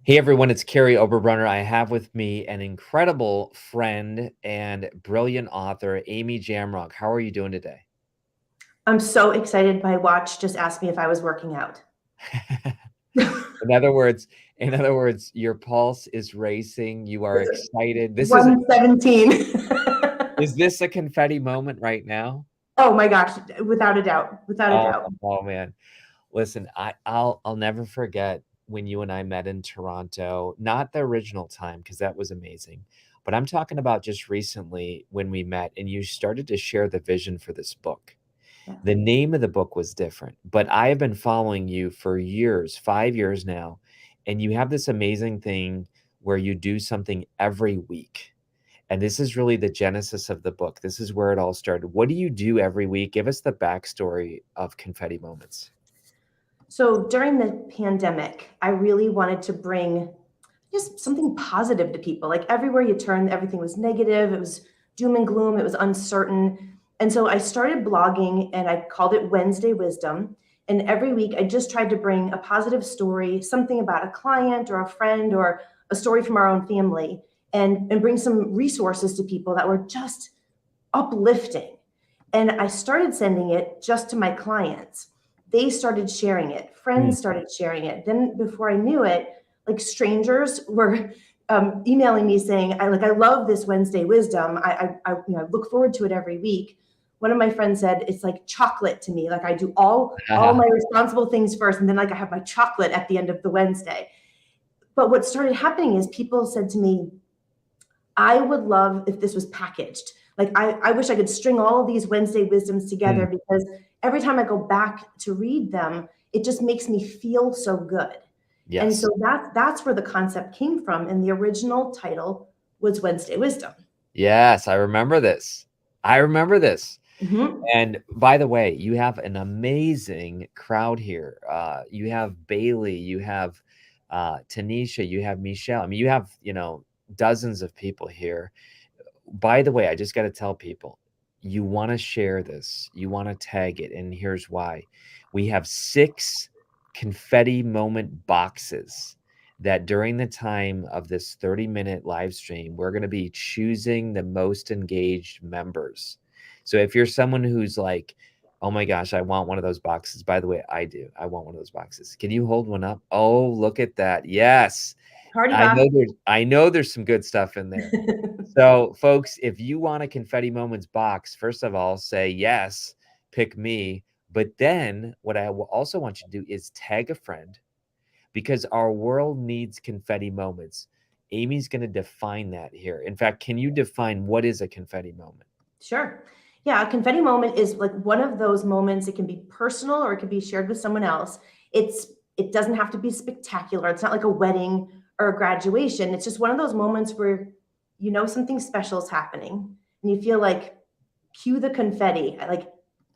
Hey everyone, it's Kary Oberbrunner. I have with me an incredible friend and brilliant author, Amy Jamrog. How are you doing today? I'm so excited. My watch just asked me if I was working out. In other words, in other words, your pulse is racing. You are It's excited. 117. Is this a confetti moment right now? Oh my gosh, without a doubt, without a Oh, doubt. oh man. Listen, I'll never forget when you and I met in Toronto, not the original time because that was amazing. But I'm talking about just recently when we met and you started to share the vision for this book. Yeah. The name of the book was different, but I have been following you for years, 5 years now, and you have this amazing thing where you do something every week. And this is really the genesis of the book. This is where it all started. What do you do every week? Give us the backstory of Confetti Moments. So during the pandemic, I really wanted to bring just something positive to people. Like everywhere you turn, everything was negative. It was doom and gloom. It was uncertain. And so I started blogging and I called it Wednesday Wisdom. And every week I just tried to bring a positive story, something about a client or a friend or a story from our own family, and bring some resources to people that were just uplifting. And I started sending it just to my clients. They started sharing it, Mm. friends started sharing it. Then before I knew it, like strangers were emailing me saying, I love this Wednesday wisdom. I look forward to it every week. One of my friends said it's like chocolate to me. Like I do all my responsible things first, and then like I have my chocolate at the end of the Wednesday. But what started happening is people said to me, I would love if this was packaged. Like I wish I could string all of these Wednesday wisdoms together Mm. because every time I go back to read them, it just makes me feel so good. And Yes. so that's where the concept came from. And the original title was Wednesday Wisdom. Yes, I remember this. I remember this. Mhm. And by the way, you have an amazing crowd here. You have Bailey, you have Tanisha, you have Michelle. I mean, you have, dozens of people here. By the way, I just got to tell people, you want to share this, you want to tag it, and here's why. We have 6 confetti moment boxes that during the time of this 30-minute live stream, we're going to be choosing the most engaged members. So if you're someone who's like, oh my gosh, I want one of those boxes. By the way, I do. I want one of those boxes. Can you hold one up? Oh, look at that. Yes. Party I box. know there's some good stuff in there. So, folks, if you want a Confetti Moments box, first of all, say yes, pick me. But then what I also want you to do is tag a friend because our world needs confetti moments. Amy's going to define that here. In fact, can you define what is a confetti moment? Sure. Yeah, a confetti moment is like one of those moments. It can be personal or it can be shared with someone else. It doesn't have to be spectacular. It's not like a wedding or a graduation. It's just one of those moments where you know something special is happening and you feel like cue the confetti. Like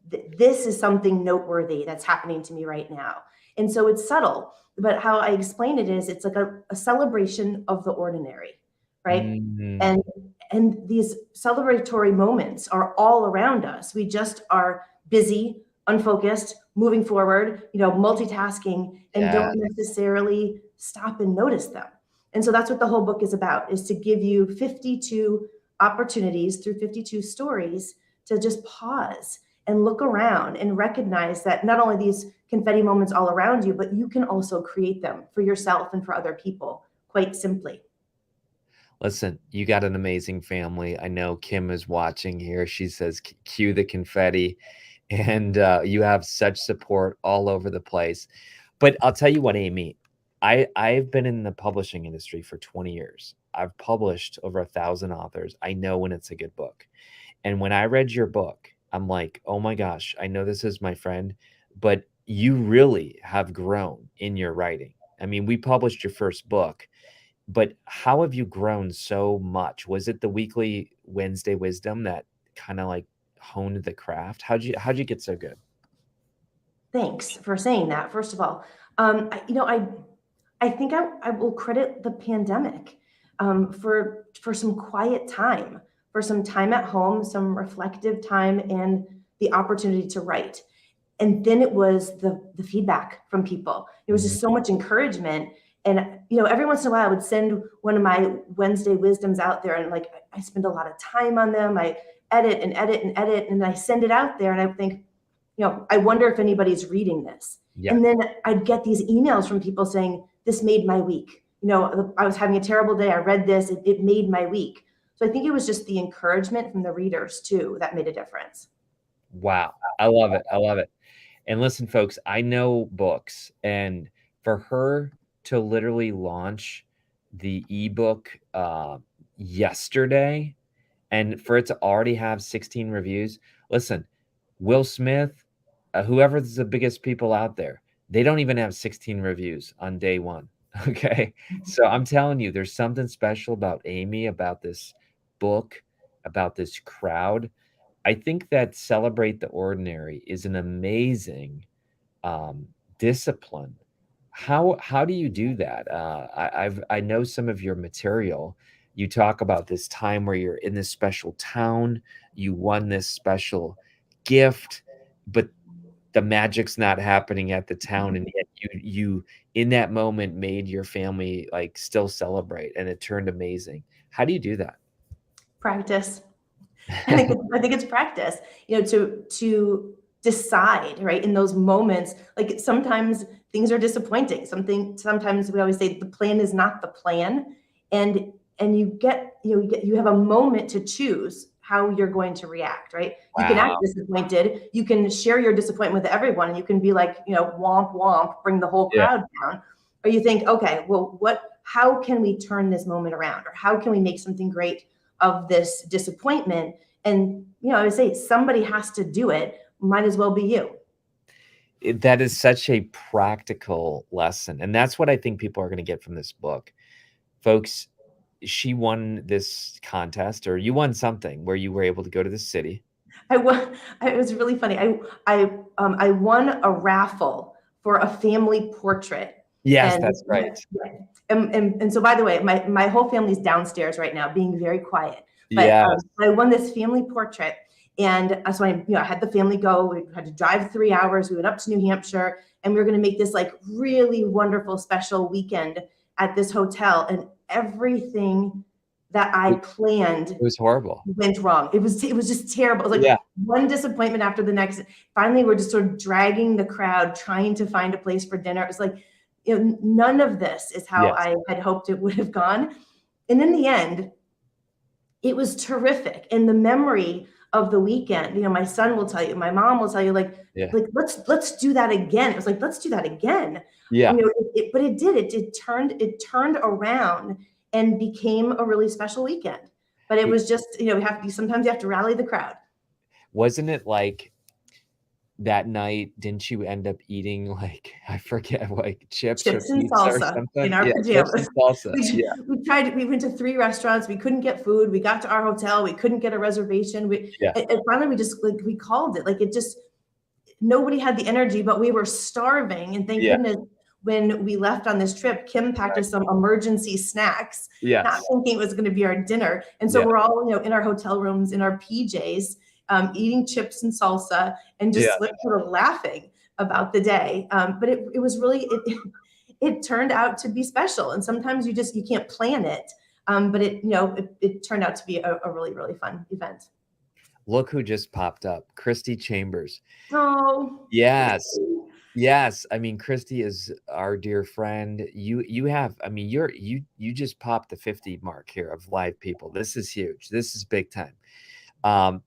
this is something noteworthy that's happening to me right now. And so it's subtle, but how I explain it is it's like a celebration of the ordinary, right? Mm, And these celebratory moments are all around us. We just are busy, unfocused, moving forward, multitasking, and yeah. don't necessarily stop and notice them. And so that's what the whole book is about, is to give you 52 opportunities through 52 stories to just pause and look around and recognize that not only these confetti moments all around you, but you can also create them for yourself and for other people quite simply. Listen, you got an amazing family. I know Kim is watching here. She says, cue the confetti. And you have such support all over the place. But I'll tell you what, Amy, I've been in the publishing industry for 20 years. I've published over 1,000 authors. I know when it's a good book. And when I read your book, I'm like, oh my gosh, I know this is my friend, but you really have grown in your writing. I mean, we published your first book, but how have you grown so much? Was it the weekly Wednesday wisdom that kind of like honed the craft? How'd you get so good? Thanks for saying that, first of all. I think I will credit the pandemic for some quiet time, for some time at home, some reflective time, and the opportunity to write. And then it was the feedback from people. It was just so much encouragement. And, every once in a while I would send one of my Wednesday wisdoms out there, and like, I spend a lot of time on them. I edit and edit and edit, and I send it out there, and I think, I wonder if anybody's reading this. Yeah. And then I'd get these emails from people saying, this made my week. I was having a terrible day. I read this, it made my week. So I think it was just the encouragement from the readers too that made a difference. Wow. I love it. I love it. And listen, folks, I know books, and for her to literally launch the ebook yesterday, and for it to already have 16 reviews, listen, Will Smith, whoever's the biggest people out there, they don't even have 16 reviews on day one. Okay. So I'm telling you, there's something special about Amy, about this book, about this crowd. I think that Celebrate the Ordinary is an amazing discipline. How do you do that? I know some of your material. You talk about this time where you're in this special town, you won this special gift, but the magic's not happening at the town, and yet you in that moment made your family like still celebrate, and it turned amazing. How do you do that? Practice. I think it's practice, to decide, right, in those moments. Like, sometimes things are disappointing. Sometimes we always say the plan is not the plan, and you have a moment to choose how you're going to react, right? You can act Wow. disappointed. You can share your disappointment with everyone, and you can be like, womp womp, bring the whole Yeah. crowd down. Or you think, okay, well, how can we turn this moment around, or how can we make something great of this disappointment? And, I would say somebody has to do it. Might as well be you. That is such a practical lesson, and that's what I think people are going to get from this book. Folks, she won this contest, or you won something where you were able to go to the city. It was really funny. I won a raffle for a family portrait. Yes, And that's right. and so, by the way, my whole family's downstairs right now being very quiet. But Yes. I won this family portrait, and so I had the family go. We had to drive 3 hours. We went up to New Hampshire, and we were going to make this like really wonderful special weekend at this hotel, and everything that I planned It was horrible. went wrong. It was just terrible. It was like Yeah. one disappointment after the next. Finally, we're just sort of dragging the crowd, trying to find a place for dinner. It was like, none of this is how Yes. I had hoped it would have gone. And in the end, it was terrific. And the memory of the weekend, my son will tell you, my mom will tell you, Yeah. let's do that again. It was like, let's do that again. Yeah. But it did. It turned around and became a really special weekend. But it was just, sometimes you have to rally the crowd. Wasn't it like that night, didn't you end up eating, like, I forget, like chips or and pizza or salsa something? in our Yeah, chips and pajamas. salsa. Yeah. We went to 3 restaurants. We couldn't get food. We got to our hotel. We couldn't get a reservation. Yeah. And finally we just we called it. Like, it just, nobody had the energy, but we were starving. And thank Yeah. goodness, when we left on this trip, Kim packed us some emergency snacks, not Yes. thinking it was going to be our dinner. And so Yeah. we're all, in our hotel rooms, in our PJs, eating chips and salsa, and just Yeah. sort of laughing about the day. But it was really, it turned out to be special. And sometimes you can't plan it. But it turned out to be a really, really fun event. Look who just popped up, Christy Chambers. Oh, Yes. Yes. I mean, Christy is our dear friend. You have, I mean, you just popped the 50 mark here of live people. This is huge. This is big time.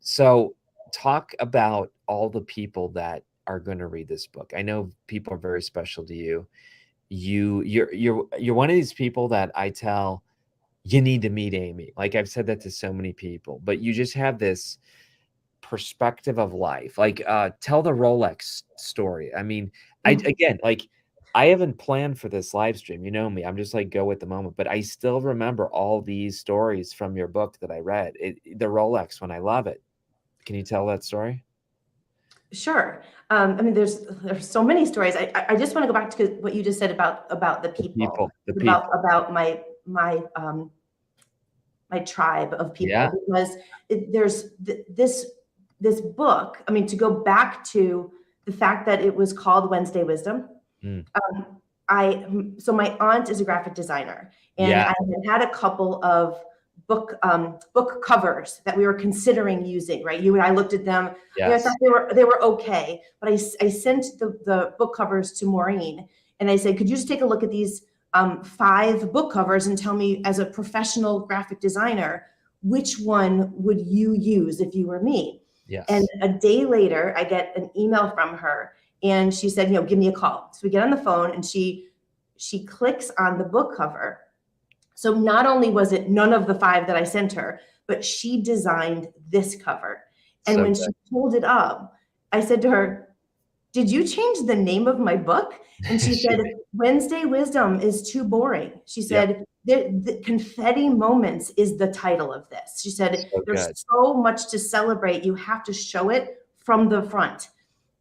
So talk about all the people that are going to read this book. I know people are very special to you. You're one of these people that I tell you need to meet Amy. Like, I've said that to so many people, but you just have this perspective of life. Like, tell the Rolex story. I mean, again, like, I haven't planned for this live stream. You know me, I'm just like, go with the moment, but I still remember all these stories from your book that I read. The Rolex one, I love it. Can you tell that story? Sure. I mean, there's so many stories. I just want to go back to what you just said about the people, about my tribe of people. Yeah. Because there's this book. I mean, to go back to the fact that it was called Wednesday Wisdom. so my aunt is a graphic designer, and Yeah. I had a couple of book covers that we were considering using, right? You and I looked at them. I Yes. thought they were okay, but I sent the book covers to Maureen, and I said, could you just take a look at these 5 book covers and tell me, as a professional graphic designer, which one would you use if you were me? And Yes. a day later, I get an email from her, and she said, give me a call. So we get on the phone, and she clicks on the book cover. So not only was it none of the 5 that I sent her, but she designed this cover. And So when good. she pulled it up, I said to her, did you change the name of my book? And she She said, did. Wednesday Wisdom is too boring. She Yep. said, the Confetti Moments is the title of this. She said, So there's good. so much to celebrate. You have to show it from the front.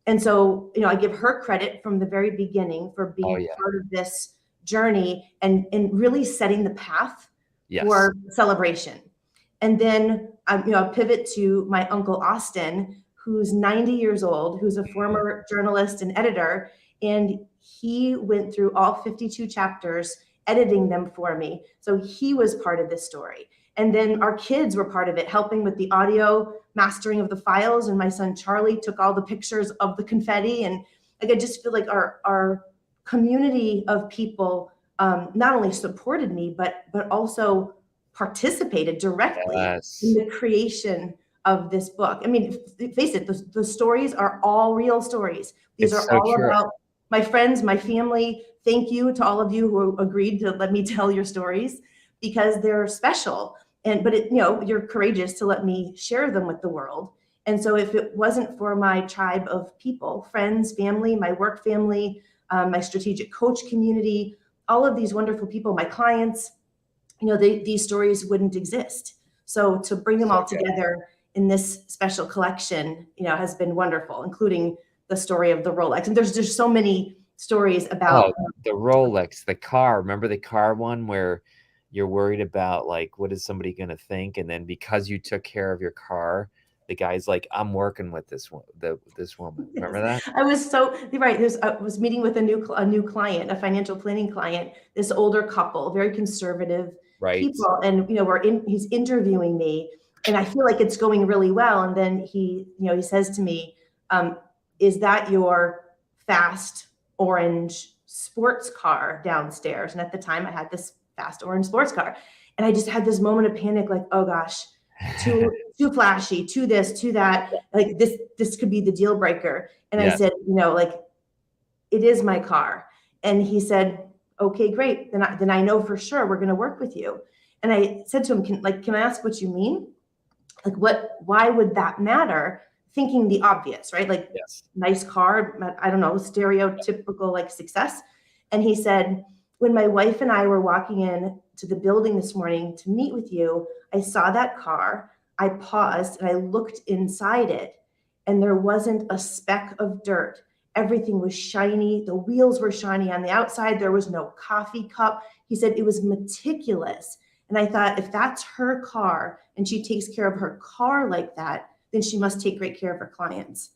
And so, I give her credit from the very beginning for Oh being yeah. part of this journey and really setting the path Yes. for celebration. And then, I'll pivot to my uncle Austin, who's 90 years old, who's a former journalist and editor, and he went through all 52 chapters, editing them for me. So he was part of this story. And then our kids were part of it, helping with the audio mastering of the files. And my son Charlie took all the pictures of the confetti. And like, I just feel like our community of people not only supported me, but also participated directly in Yes. the creation of this book. I mean, face it, the stories are all real stories. These It's are so all true. about my friends, my family. Thank you to all of you who agreed to let me tell your stories, because they're special. But you're courageous to let me share them with the world. And so if it wasn't for my tribe of people, friends, family, my work family, my strategic coach community, all of these wonderful people, my clients, these stories wouldn't exist. So to bring them So all good. together in this special collection, has been wonderful, including the story of the Rolex. And there's just so many stories about. Oh, the Rolex, the car. Remember the car one where you're worried about, like, what is somebody going to think? And then because you took care of your car, the guy's like, I'm working with this one, this woman. Remember Yes. that? I was so you're right. I was meeting with a new client, a financial planning client, this older couple, very conservative Right. people, and he's interviewing me, and I feel like it's going really well. And then he says to me, "Is that your fast orange sports car downstairs?" And at the time, I had this fast orange sports car, and I just had this moment of panic, like, "Oh gosh, too flashy, too this, too that, like this could be the deal breaker." And I Yes. said, like, it is my car. And he said, okay, great, then I know for sure we're going to work with you. And I said to him, can I ask what you mean? Like, why would that matter? Thinking the obvious, right? Like, Yes. nice car, I don't know, stereotypical like success. And he said, when my wife and I were walking in to the building this morning to meet with you, I saw that car. I paused and I looked inside it, and there wasn't a speck of dirt. Everything was shiny. The wheels were shiny on the outside. There was no coffee cup. He said it was meticulous. And I thought, if that's her car and she takes care of her car like that, then she must take great care of her clients.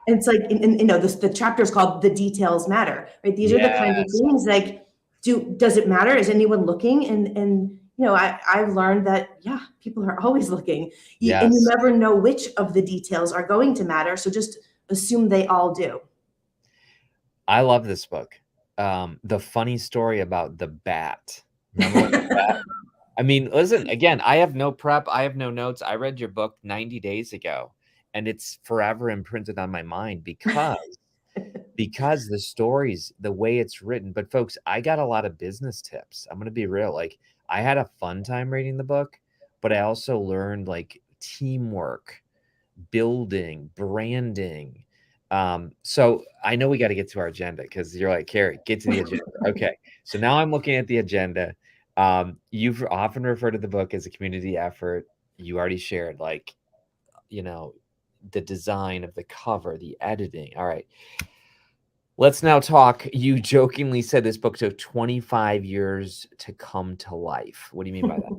And it's like, the chapter is called "The Details Matter," right? These are the kinds of Yes. things like, does it matter? Is anyone looking? And I've learned that, yeah, people are always looking. And you Yes. never know which of the details are going to matter. So just assume they all do. I love this book. The funny story about the bat. Remember when the bat? I mean, listen, again, I have no prep. I have no notes. I read your book 90 days ago, and it's forever imprinted on my mind because the stories, the way it's written. But folks, I got a lot of business tips. I'm going to be real. Like, I had a fun time reading the book, but I also learned, like, teamwork, building, branding. So I know we got to get to our agenda, because you're like, Kary, get to the agenda. Okay. So now I'm looking at the agenda. You've often referred to the book as a community effort. You already shared, like, the design of the cover, the editing. All right. Let's now talk. You jokingly said this book took 25 years to come to life. What do you mean by that?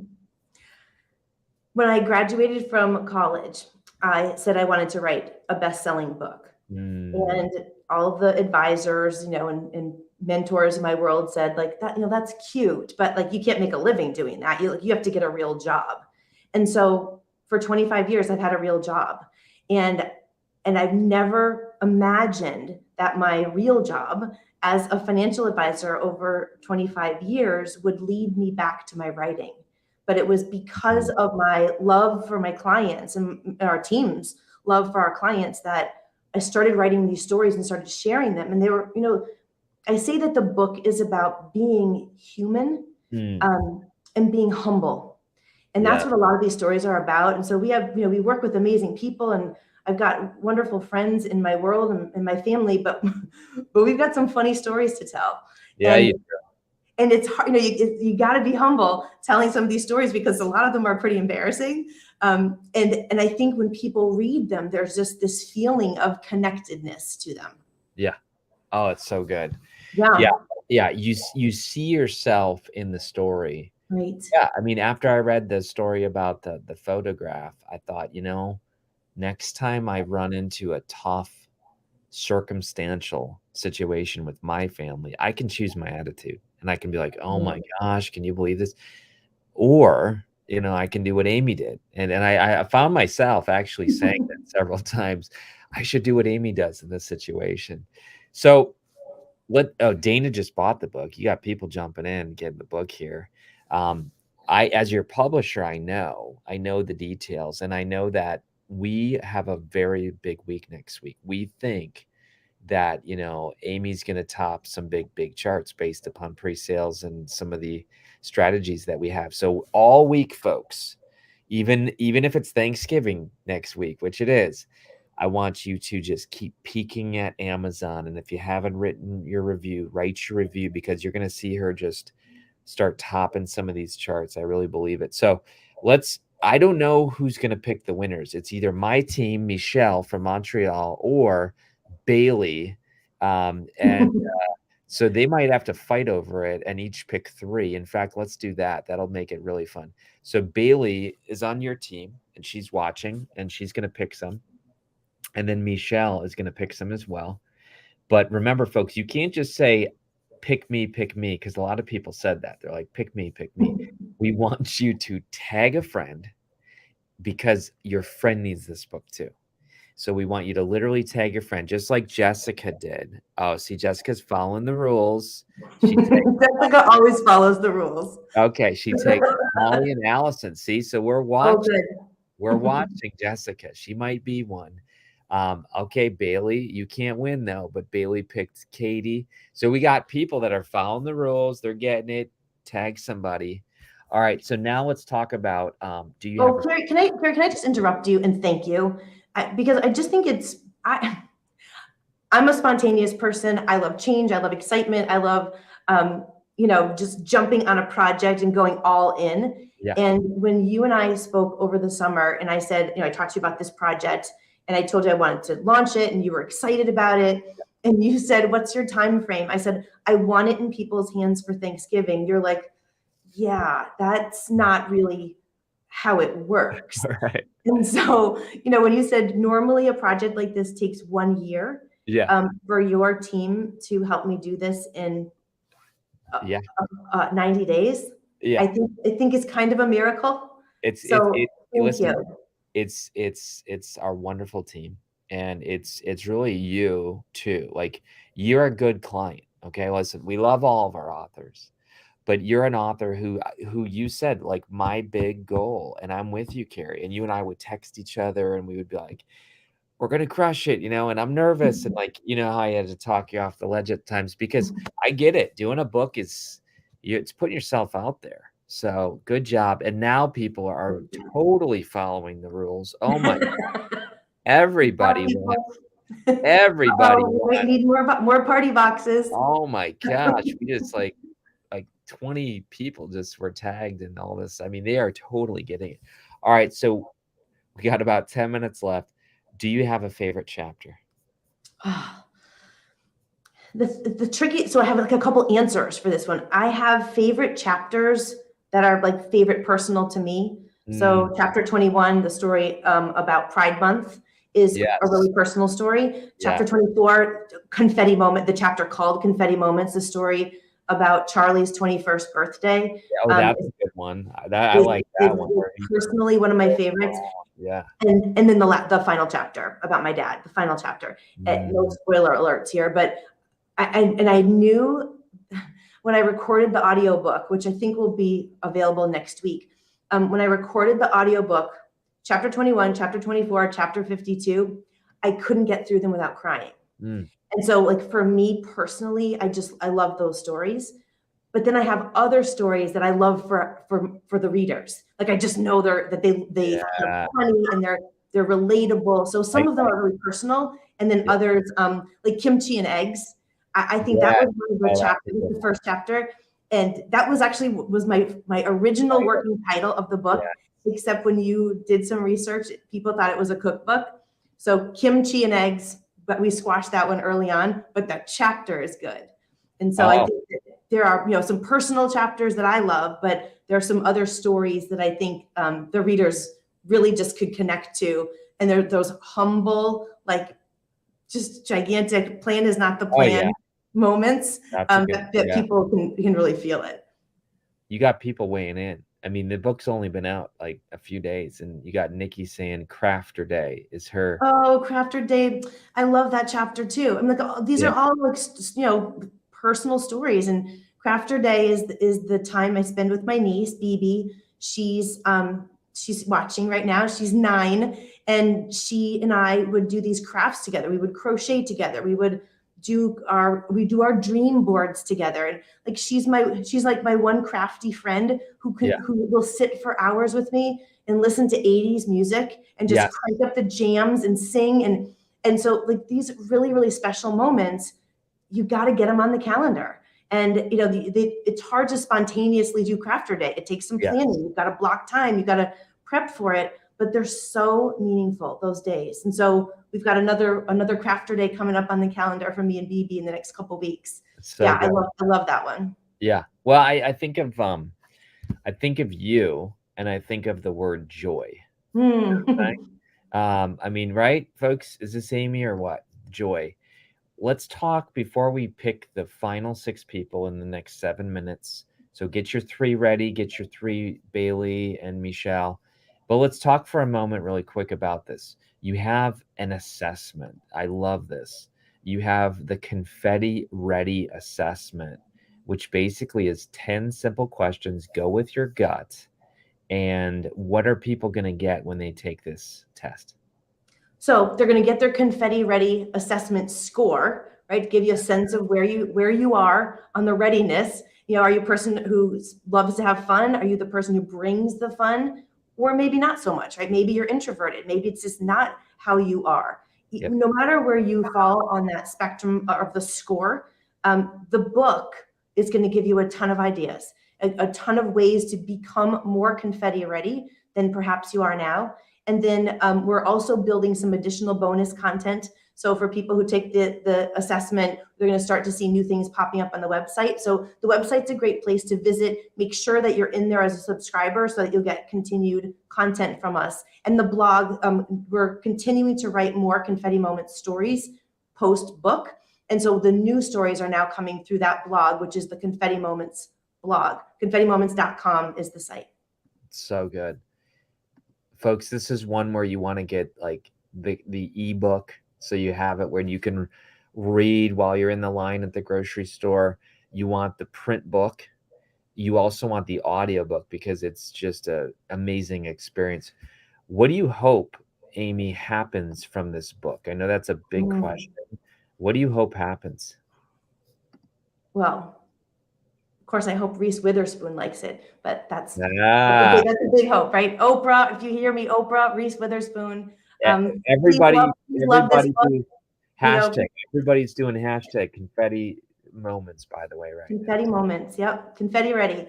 When I graduated from college, I said I wanted to write a best-selling book. Mm, And all of the advisors, and mentors in my world said like that, that's cute, but like you can't make a living doing that. You have to get a real job. And so for 25 years, I've had a real job. And I've never imagined that my real job as a financial advisor over 25 years would lead me back to my writing. But it was because of my love for my clients and our team's love for our clients that I started writing these stories and started sharing them. And they were, I say that the book is about being human and being humble. And that's what a lot of these stories are about. And so we have, we work with amazing people, and I've got wonderful friends in my world and my family, but we've got some funny stories to tell. Yeah. And it's hard, you got to be humble telling some of these stories because a lot of them are pretty embarrassing. And I think when people read them, there's just this feeling of connectedness to them. Yeah. Oh, it's so good. Yeah. Yeah. You see yourself in the story. Right. Yeah. I mean, after I read the story about the photograph, I thought, next time I run into a tough circumstantial situation with my family, I can choose my attitude and I can be like, oh my gosh, can you believe this? Or, I can do what Amy did. And I found myself actually saying that several times. I should do what Amy does in this situation. So Dana just bought the book. You got people jumping in, getting the book here. As your publisher, I know the details, and I know that we have a very big week next week. We think that, Amy's going to top some big charts based upon pre-sales and some of the strategies that we have. So all week, folks, even if it's Thanksgiving next week, which it is, I want you to just keep peeking at Amazon. And if you haven't written your review, write your review, because you're going to see her just start topping some of these charts. I really believe it. So I don't know who's going to pick the winners. It's either my team, Michelle from Montreal, or Bailey. So they might have to fight over it and each pick 3. In fact, let's do that. That'll make it really fun. So Bailey is on your team and she's watching and she's going to pick some. And then Michelle is going to pick some as well. But remember, folks, you can't just say, pick me, because a lot of people said that. They're like, pick me. We want you to tag a friend because your friend needs this book too. So we want you to literally tag your friend, just like Jessica did. Oh, see, Jessica's following the rules. Jessica always follows the rules. Okay, she takes Molly and Allison. See, so we're watching. We're watching Jessica. She might be one. Okay, Bailey, you can't win though, but Bailey picked Katie. So we got people that are following the rules. They're getting it. Tag somebody. All right. So now let's talk about, do you have Kary, can I just interrupt you and thank you? Because I just think I'm a spontaneous person. I love change. I love excitement. I love, just jumping on a project and going all in. Yeah. And when you and I spoke over the summer and I said, I talked to you about this project and I told you I wanted to launch it and you were excited about it. And you said, what's your time frame? I said, I want it in people's hands for Thanksgiving. You're like, yeah, that's not really how it works. Right. And so, when you said normally a project like this takes 1 year, for your team to help me do this in 90 days, I think it's kind of a miracle. It's our wonderful team, and it's really you too. Like, you're a good client. Okay, listen, we love all of our authors, but you're an author who you said, like, my big goal, and I'm with you, Kary, and you and I would text each other and we would be like, we're going to crush it, and I'm nervous. And like, how I had to talk you off the ledge at times, because I get it. Doing a book it's putting yourself out there. So good job. And now people are totally following the rules. Oh my God. Everybody wants. We need more party boxes. Oh my gosh. We just like 20 people just were tagged and all this. I mean, they are totally getting it. All right. So we got about 10 minutes left. Do you have a favorite chapter? The tricky, so I have like a couple answers for this one. I have favorite chapters that are like favorite personal to me. So chapter 21, the story about Pride Month, is a Yes. really personal story. Yeah. Chapter 24, Confetti Moment, the chapter called Confetti Moments, the story about Charlie's 21st birthday. Oh, that's a good one. I like that one. Personally one of my favorites. Yeah. And then the final chapter about my dad, the final chapter. No spoiler alerts here, but I knew when I recorded the audiobook, which I think will be available next week. When I recorded the audiobook, chapter 21, chapter 24, chapter 52, I couldn't get through them without crying. And so like for me personally, I love those stories. But then I have other stories that I love for the readers. Like I just know they're funny and they're relatable. So some of them are really personal, and then others like kimchi and eggs. I think that was one of the chapters, the first chapter, and that was actually my original working title of the book. Except when you did some research, people thought it was a cookbook. So kimchi and eggs, but we squashed that one early on. But that chapter is good, and so I think there are some personal chapters that I love, but there are some other stories that I think the readers really just could connect to, and they're those humble, like just gigantic plan is not the plan moments that people can really feel it. You got people weighing in. I mean, the book's only been out like a few days, and you got Nikki saying Crafter Day is her. Oh, Crafter Day. I love that chapter too. I'm like, these are all like, personal stories, and Crafter Day is the time I spend with my niece, BB. She's watching right now. She's 9, and she and I would do these crafts together. We would crochet together. We would do our dream boards together. And like she's like my one crafty friend who will sit for hours with me and listen to 80s music and just crank up the jams and sing. And so like these really, really special moments, you got to get them on the calendar. And it's hard to spontaneously do Crafter Day. It takes some planning. You've got to block time. You've got to prep for it. But they're so meaningful, those days. And so we've got another Crafter Day coming up on the calendar for me and BB in the next couple of weeks. So I love that one. Yeah. Well, I think of you, and I think of the word joy. Right? I mean, right, folks? Is this Amy or what? Joy. Let's talk before we pick the final 6 people in the next 7 minutes. So get your 3 ready. Get your 3, Bailey and Michelle. But let's talk for a moment really quick about this. You have an assessment. I love this. You have the Confetti Ready assessment, which basically is 10 simple questions. Go with your gut. And what are people going to get when they take this test? So they're going to get their Confetti Ready assessment score, right? Give you a sense of where you are on the readiness. Are you a person who loves to have fun? Are you the person who brings the fun? Or maybe not so much, right? Maybe you're introverted. Maybe it's just not how you are. No matter where you fall on that spectrum of the score, the book is going to give you a ton of ideas, a ton of ways to become more confetti ready than perhaps you are now. And then we're also building some additional bonus content. So for people who take the assessment, they're going to start to see new things popping up on the website. So the website's a great place to visit. Make sure that you're in there as a subscriber so that you'll get continued content from us. And the blog, we're continuing to write more Confetti Moments stories post-book. And so the new stories are now coming through that blog, which is the Confetti Moments blog. ConfettiMoments.com is the site. So good. Folks, this is one where you want to get like the ebook, so you have it where you can read while you're in the line at the grocery store. You want the print book. You also want the audiobook because it's just an amazing experience. What do you hope, Amy, happens from this book? I know that's a big question. What do you hope happens? Well, of course, I hope Reese Witherspoon likes it, but that's a big hope, right? Oprah, if you hear me, Oprah, Reese Witherspoon. Everybody love this book. Hashtag. Everybody's doing hashtag Confetti Moments, by the way, right? Confetti Moments. Yep. Confetti Ready.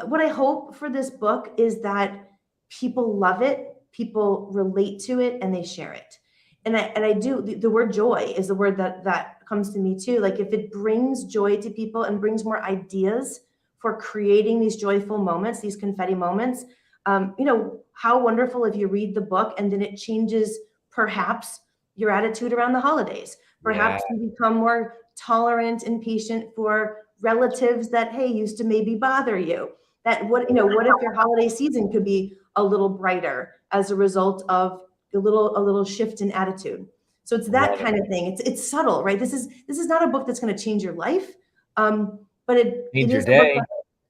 What I hope for this book is that people love it, people relate to it, and they share it. And I do. The word joy is the word that comes to me too. Like if it brings joy to people and brings more ideas for creating these joyful moments, these confetti moments, how wonderful if you read the book and then it changes perhaps your attitude around the holidays. Perhaps you become more tolerant and patient for relatives that, hey, used to maybe bother you. That what if your holiday season could be a little brighter as a result of a little shift in attitude. So it's that kind of thing. It's subtle, right? This is not a book that's going to change your life, but it is a book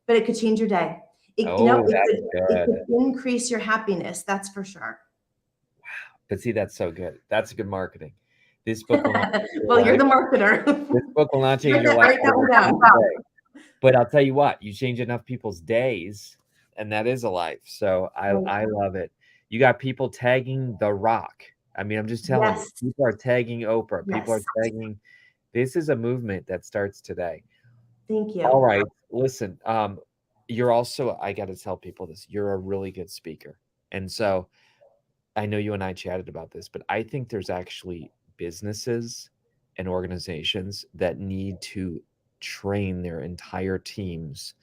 but it could change your day. It could increase your happiness. That's for sure. Wow. But see, that's so good. That's good marketing. This book will not well, you're the marketer. This book will not change your life. But I'll tell you what, you change enough people's days, and that is a life. So I love it. You got people tagging The Rock. I mean, I'm just telling you, people are tagging Oprah. Yes. People are tagging. This is a movement that starts today. Thank you. All right. Listen, you're also, I got to tell people this, you're a really good speaker. And so I know you and I chatted about this, but I think there's actually businesses and organizations that need to train their entire teams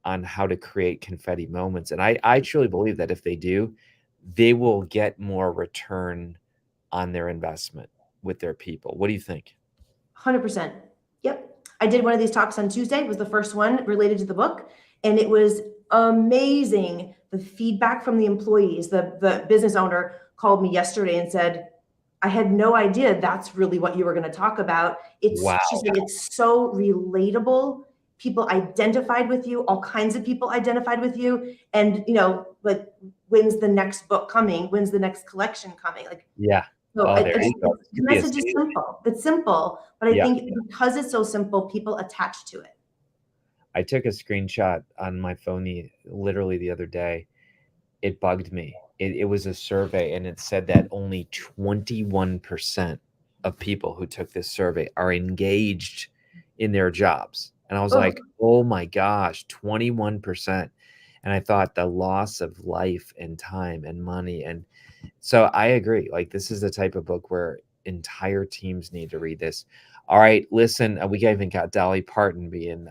on how to create confetti moments. And I truly believe that if they do, they will get more return on their investment with their people. What do you think? 100%. Yep. I did one of these talks on Tuesday. It was the first one related to the book. And it was amazing. The feedback from the employees, the business owner called me yesterday and said, I had no idea that's really what you were going to talk about. She said, it's so relatable. People identified with you, all kinds of people identified with you. And, like, when's the next book coming? When's the next collection coming? Like, so the message is simple. It's simple, but I think because it's so simple, people attach to it. I took a screenshot on my phone literally the other day. It bugged me. It was a survey, and it said that only 21% of people who took this survey are engaged in their jobs. And I was like, oh my gosh, 21%. And I thought the loss of life and time and money. And so I agree. Like, this is the type of book where entire teams need to read this. All right, listen, we even got Dolly Parton being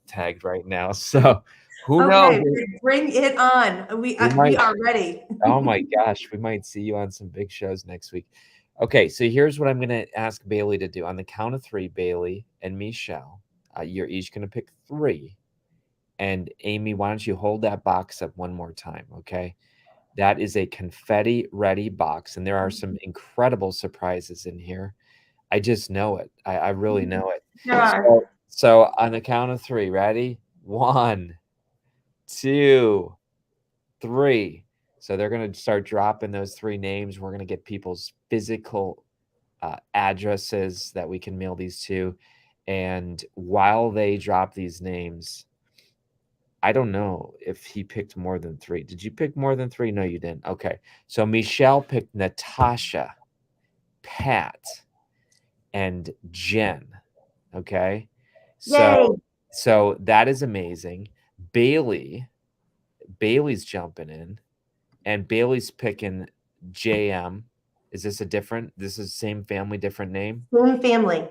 tagged right now. So who knows? Bring it on. We are ready. Oh my gosh, we might see you on some big shows next week. Okay, so here's what I'm going to ask Bailey to do. On the count of 3, Bailey and Michelle, you're each going to pick 3. And Amy, why don't you hold that box up one more time, okay? That is a confetti-ready box, and there are some incredible surprises in here. I just know it. I really know it. So on the count of 3, ready? 1, 2, 3. So they're going to start dropping those 3 names. We're going to get people's physical addresses that we can mail these to. And while they drop these names, I don't know if he picked more than 3. Did you pick more than 3? No, you didn't. Okay. So Michelle picked Natasha, Pat, and Jen. Okay. So that is amazing. Bailey's jumping in, and Bailey's picking JM. Is this this is same family, different name? Same family.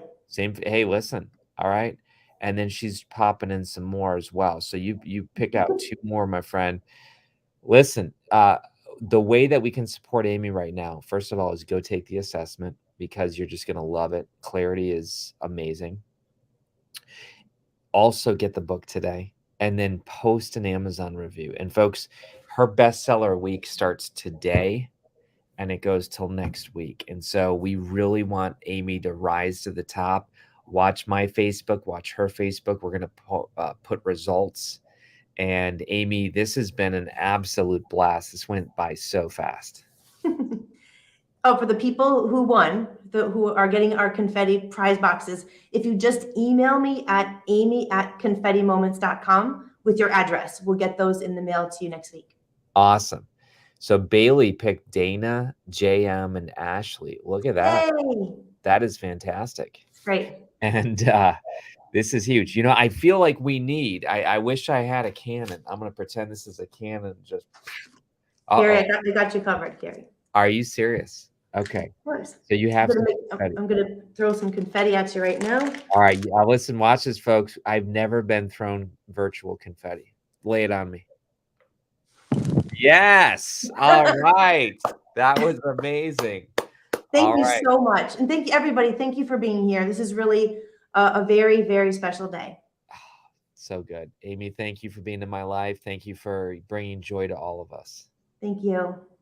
Hey, listen. All right. And then she's popping in some more as well. So you pick out 2 more, my friend. Listen, the way that we can support Amy right now, first of all, is go take the assessment, because you're just going to love it. Clarity is amazing. Also get the book today, and then post an Amazon review. And folks, her bestseller week starts today, and it goes till next week. And so we really want Amy to rise to the top. Watch my Facebook, watch her Facebook. We're going to put results. And Amy, this has been an absolute blast. This went by so fast. For the people who won, who are getting our confetti prize boxes, if you just email me at amy@confettimoments.com with your address, we'll get those in the mail to you next week. Awesome. So Bailey picked Dana, JM, and Ashley. Look at that. Yay. That is fantastic. Great. And this is huge. I feel like I wish I had a cannon. I'm going to pretend this is a cannon. Just Kary, I got you covered, Kary. Are you serious? Okay. Of course. So you have I'm going to throw some confetti at you right now. All right. Listen, watch this, folks. I've never been thrown virtual confetti. Lay it on me. Yes. All right. That was amazing. Thank All you right. so much. And thank you, everybody. Thank you for being here. This is really a very, very special day. So good. Amy, thank you for being in my life. Thank you for bringing joy to all of us. Thank you.